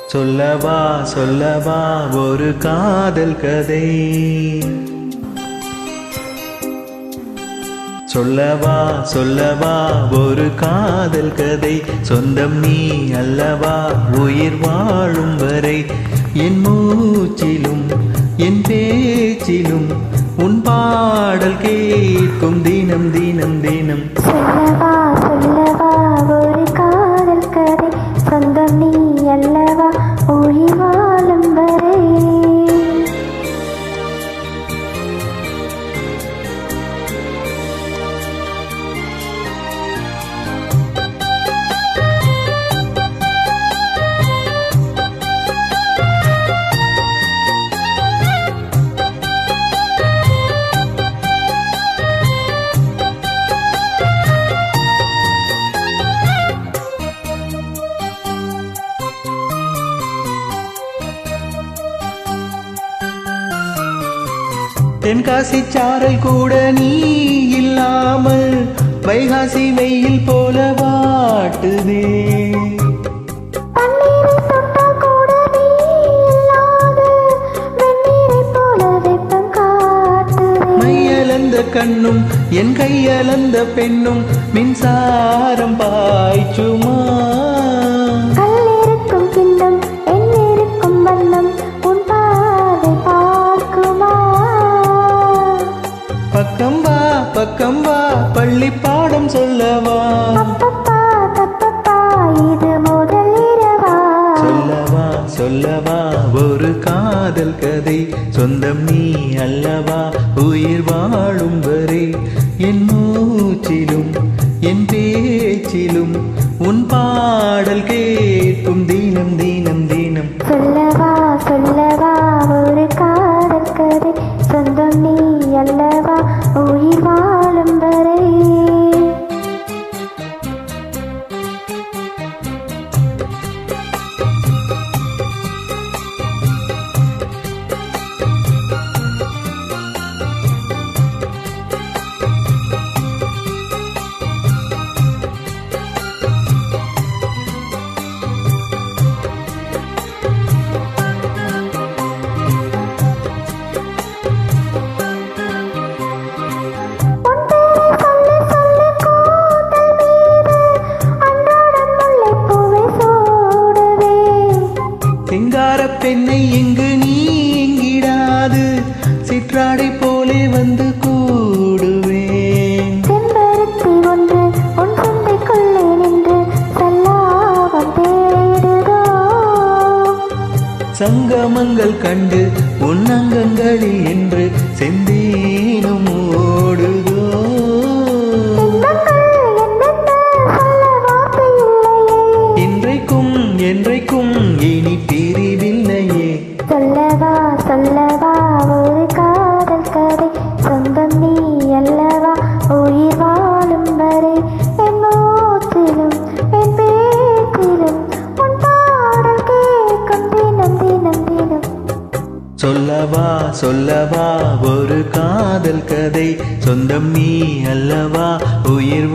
சொல்லவா சொல்லவா ஒரு காதல் கதை. சொல்லவா சொல்லவா ஒரு காதல் கதை. சொந்தம் நீ அல்லவா உயிர் வாழும் வரை. என் மூச்சிலும் என் பேச்சிலும் உன் பாடல் கேட்கும் தினம் தினம் தினம். சொல்லவா சொல்லவா ஒரு காதல் கதை. சொந்தம் நீ அல்லவா உயிர் வாழும் வரை. தென்காசி சாரல் கூட நீ இல்லாமல் வைகாசி வெயில் போல வாட்டுதே. மையலந்த கண்ணும் என் கையலந்த பெண்ணும் மின்சாரம் பாய்ச்சுமா. பக்கம் வா பக்கம் வா பள்ளி பாடம் சொல்லவா. இது முதல் இரவா. சொல்லவா சொல்லவா ஒரு காதல் கதை. சொந்தம் நீ அல்லவா உயிர் வாழும் வரை. என் மூச்சிலும் என் பேச்சிலும் உன் பாடல் கேட்கும் தினம் தினம் தினம். சொல்லவா சொல்லவா ஒரு காதல் கதை. சொந்தம் நீ அல்லவா உயிர் வாழும் வரை. சிங்கார பெண்ணை இங்கு நீ எங்கிடாது சிற்றாடை போலே வந்து கூடுவேன். செம்பருத்தி ஒன்று உன் சந்தைக்குள்ளே நின்று செல்லாவம் தேடுதோ. சங்கமங்கள் கண்டு உன் அங்கங்களில் என்று செந்தேனும் ஓடுதோ. இன்றைக்கும் என்றைக்கும் இனி பிரிவில்லையே. சொல்லவா சொல்லவா ஒரு காதல் கதை. சொந்தம் நீ அல்லவா உயிர் வாழும் வரை. என் மூச்சிலும் என் பேச்சிலும் உன் பாடல் கேட்கும் தினம் தினம் தினம். சொல்லவா சொல்லவா ஒரு காதல் கதை. சொந்தம் நீ அல்லவா உயிர்